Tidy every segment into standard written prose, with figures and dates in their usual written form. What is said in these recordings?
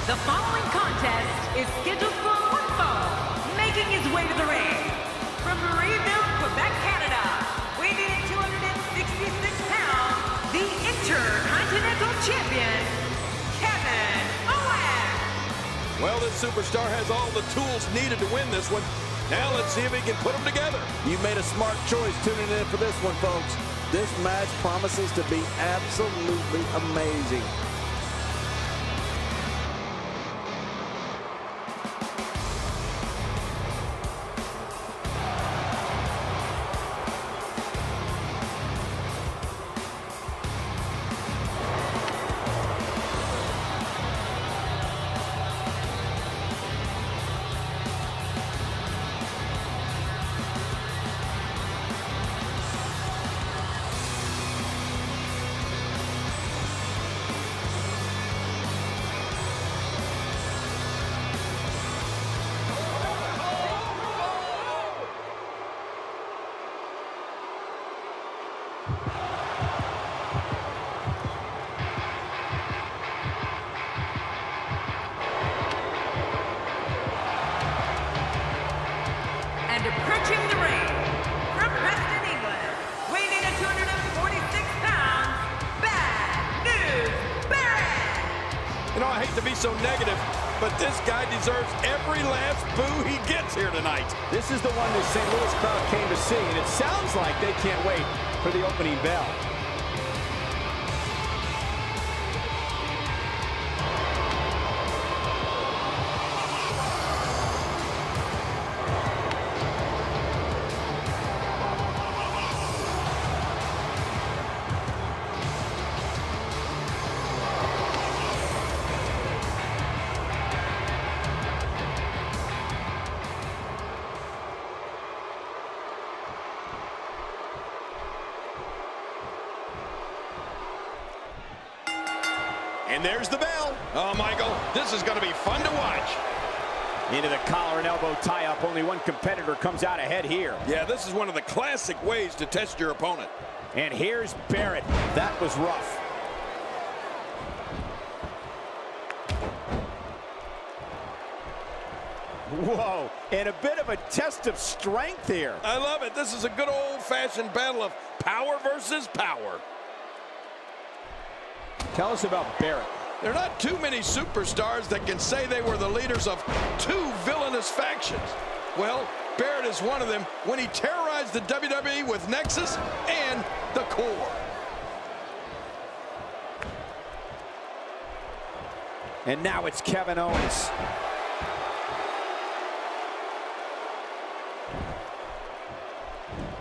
The following contest is scheduled for one fall. Making his way to the ring from Marieville, Quebec, Canada, weighing in 266 pounds, the Intercontinental Champion, Kevin Owens. Well, this superstar has all the tools needed to win this one. Now let's see if he can put them together. You made a smart choice tuning in for this one, folks. This match promises to be absolutely amazing. And approaching the ring from Preston, England, weighing in at 246 pounds, Bad News Barrett. You know, I hate to be so negative, but this guy deserves every last boo he gets here tonight. This is the one the St. Louis crowd came to see, and it sounds like they can't wait for the opening bell. And there's the bell. Oh, Michael, this is going to be fun to watch. Into the collar and elbow tie-up. Only one competitor comes out ahead here. Yeah, this is one of the classic ways to test your opponent. And here's Barrett. That was rough. Whoa, and a bit of a test of strength here. I love it. This is a good old-fashioned battle of power versus power. Tell us about Barrett. There are not too many superstars that can say they were the leaders of two villainous factions. Well, Barrett is one of them when he terrorized the WWE with Nexus and the Core. And now it's Kevin Owens.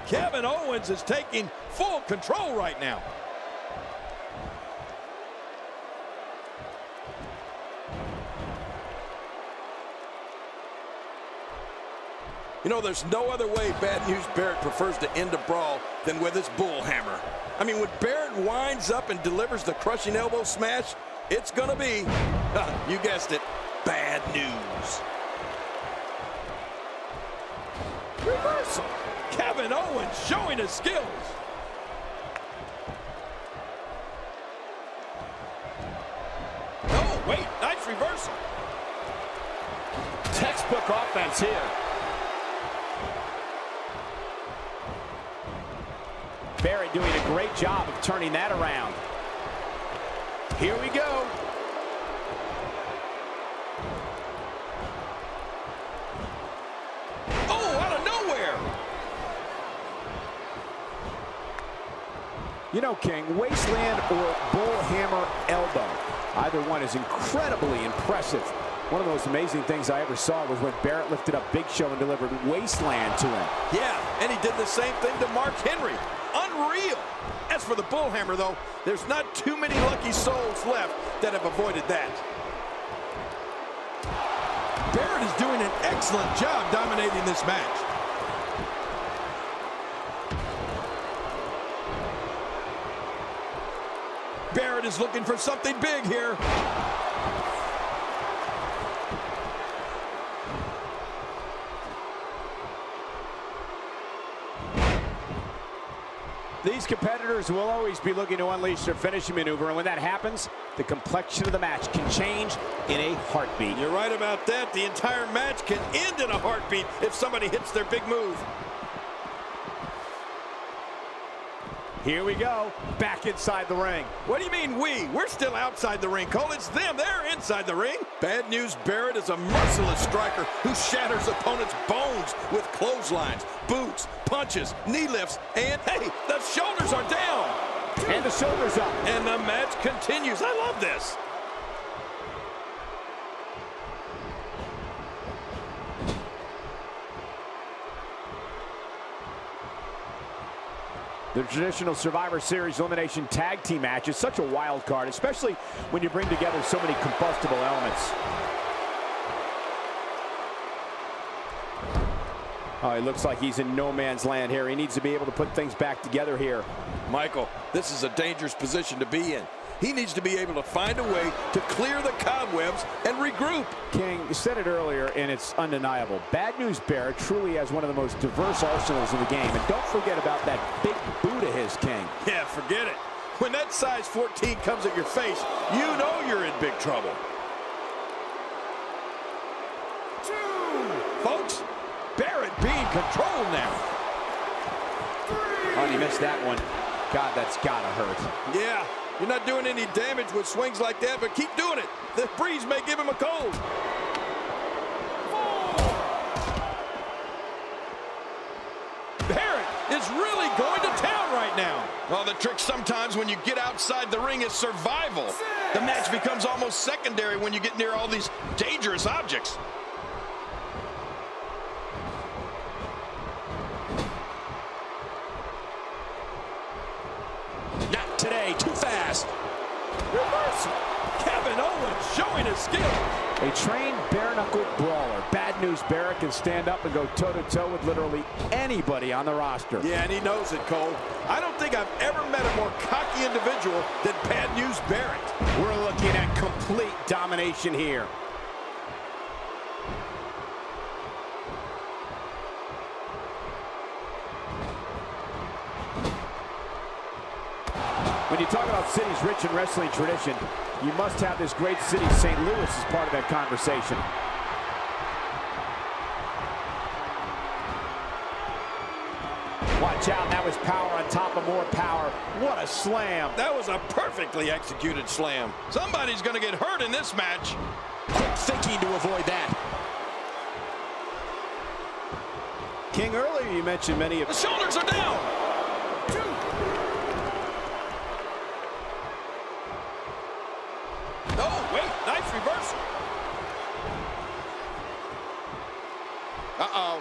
Kevin Owens is taking full control right now. You know, there's no other way Bad News Barrett prefers to end a brawl than with his bull hammer. I mean, when Barrett winds up and delivers the crushing elbow smash, it's gonna be, you guessed it, bad news. Reversal. Kevin Owens showing his skills. Oh, wait, nice reversal. Textbook offense here. Barrett doing a great job of turning that around. Here we go. Oh, out of nowhere. You know, King, wasteland or bull hammer elbow. Either one is incredibly impressive. One of the most amazing things I ever saw was when Barrett lifted up Big Show and delivered wasteland to him. Yeah, and he did the same thing to Mark Henry. Unreal. As for the bull hammer, though, there's not too many lucky souls left that have avoided that. Barrett is doing an excellent job dominating this match. Barrett is looking for something big here. These competitors will always be looking to unleash their finishing maneuver, and when that happens, the complexion of the match can change in a heartbeat. You're right about that. The entire match can end in a heartbeat if somebody hits their big move. Here we go, back inside the ring. What do you mean we? We're still outside the ring, Cole. It's them. They're inside the ring. Bad News Barrett is a merciless striker who shatters opponents' bones with clotheslines, boots, punches, knee lifts, and, hey, the shoulders are down. And the shoulders up. And the match continues. I love this. The traditional Survivor Series elimination tag team match is such a wild card, especially when you bring together so many combustible elements. Oh, it looks like he's in no man's land here. He needs to be able to put things back together here. Michael, this is a dangerous position to be in. He needs to be able to find a way to clear the cobwebs and regroup. King, you said it earlier, and it's undeniable. Bad News Barrett truly has one of the most diverse arsenals in the game. And don't forget about that big boot of his, King. Yeah, forget it. When that size 14 comes at your face, you know you're in big trouble. Folks, Barrett being controlled now. Oh, and he missed that one. God, that's gotta hurt. Yeah. You're not doing any damage with swings like that, but keep doing it. The breeze may give him a cold. Barrett is really going to town right now. Well, the trick sometimes when you get outside the ring is survival. The match becomes almost secondary when you get near all these dangerous objects. Not today, too fast. Reversal. Kevin Owens showing his skill. A trained bare-knuckle brawler. Bad News Barrett can stand up and go toe-to-toe with literally anybody on the roster. Yeah, and he knows it, Cole. I don't think I've ever met a more cocky individual than Bad News Barrett. We're looking at complete domination here. When you talk about cities rich in wrestling tradition, you must have this great city, St. Louis, as part of that conversation. Watch out, that was power on top of more power. What a slam. That was a perfectly executed slam. Somebody's going to get hurt in this match. Quick thinking to avoid that. King, earlier you mentioned many of... The shoulders are down. Oh, wait, nice reversal. Uh-oh.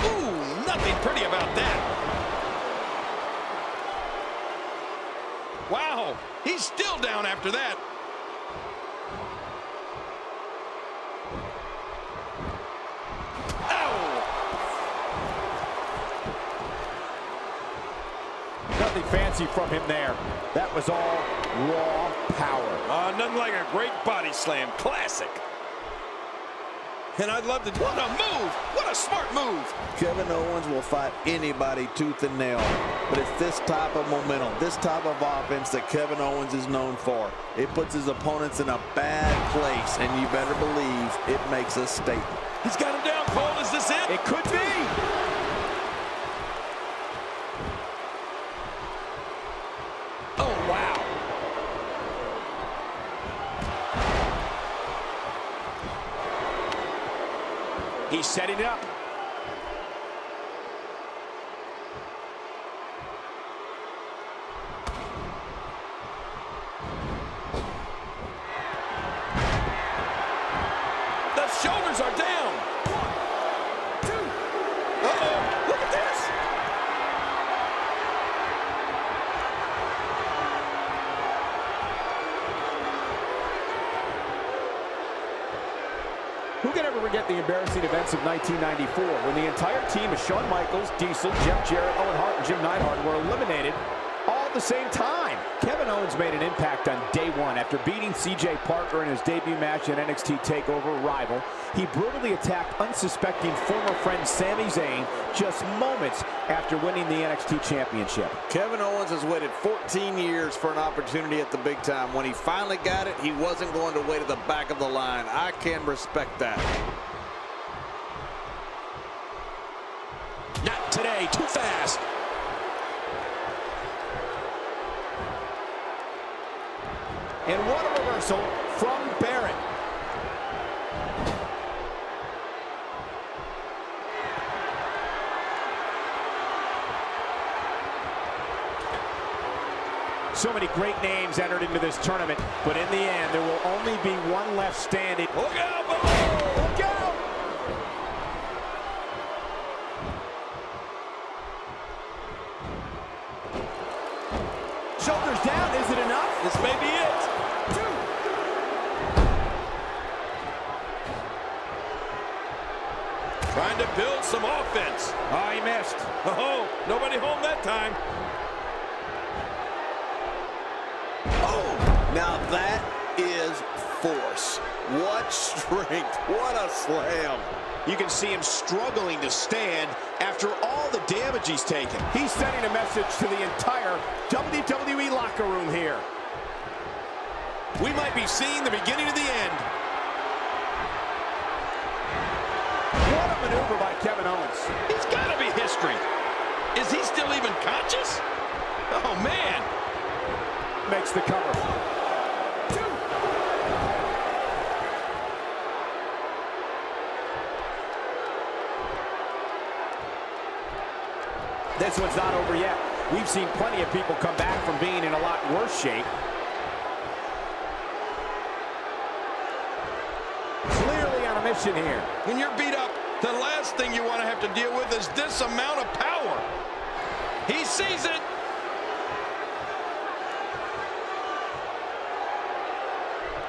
Ooh, nothing pretty about that. Wow, he's still down after that. Nothing fancy from him there. That was all raw power. Nothing like a great body slam. Classic. And I'd love to... What a move! What a smart move! Kevin Owens will fight anybody tooth and nail. But it's this type of momentum, this type of offense that Kevin Owens is known for. It puts his opponents in a bad place, and you better believe it makes a statement. He's got him down, Cole. Is this it? It could be. Oh, wow. He's setting it up. The shoulders are down. 1, 2. Uh-oh. Look at this. Who can ever forget the embarrassing events of 1994 when the entire team of Shawn Michaels, Diesel, Jeff Jarrett, Owen Hart, and Jim Neidhart were eliminated, all at the same time. Kevin Owens made an impact on day one. After beating CJ Parker in his debut match in NXT TakeOver Rival, he brutally attacked unsuspecting former friend Sami Zayn just moments after winning the NXT Championship. Kevin Owens has waited 14 years for an opportunity at the big time. When he finally got it, he wasn't going to wait at the back of the line. I can respect that. Not today, too fast. And what a reversal from Barrett. So many great names entered into this tournament, but in the end, there will only be one left standing. Look out, below! Look out! Shoulders down, is it enough? This may be it. Trying to build some offense. Oh, he missed. Oh, nobody home that time. Oh, now that is force. What strength. What a slam. You can see him struggling to stand after all the damage he's taken. He's sending a message to the entire WWE locker room here. We might be seeing the beginning of the end. What a maneuver by Kevin Owens. It's got to be history. Is he still even conscious? Oh, man. Makes the cover. This one's not over yet. We've seen plenty of people come back from being in a lot worse shape. Clearly on a mission here. When you're beat up, the last thing you want to have to deal with is this amount of power. He sees it.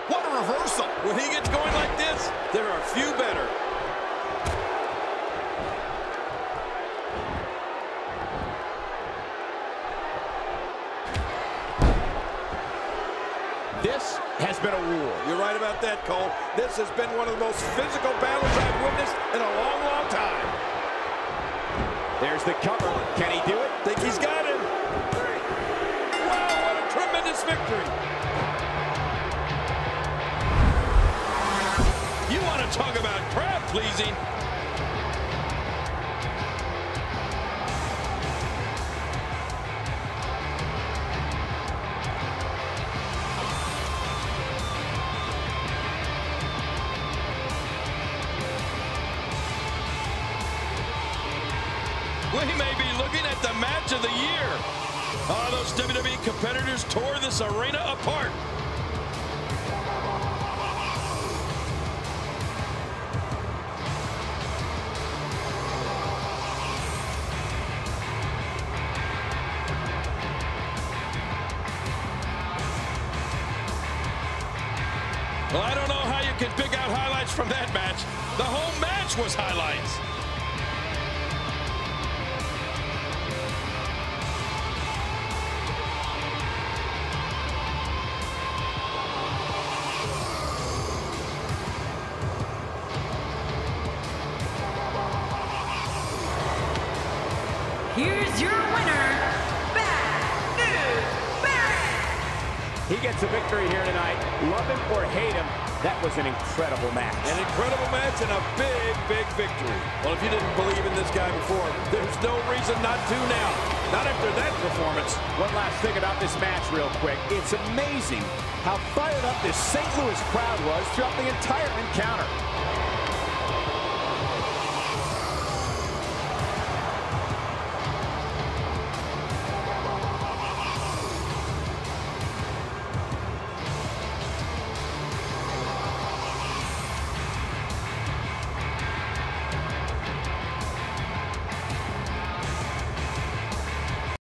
What a reversal. When he gets going like this, there are few better. This has been a war. You're right about that, Cole. This has been one of the most physical battles I've witnessed in a long, long time. There's the cover. Can he do it? Think he's got him. Wow, what a tremendous victory. You want to talk about crowd pleasing? We may be looking at the match of the year. Oh, those WWE competitors tore this arena apart. Well, I don't know how you can pick out highlights from that match. The whole match was highlights. Here's your winner, Barrett. He gets a victory here tonight. Love him or hate him, that was an incredible match. An incredible match and a big, big victory. Well, if you didn't believe in this guy before, there's no reason not to now. Not after that performance. One last thing about this match real quick. It's amazing how fired up this St. Louis crowd was throughout the entire encounter.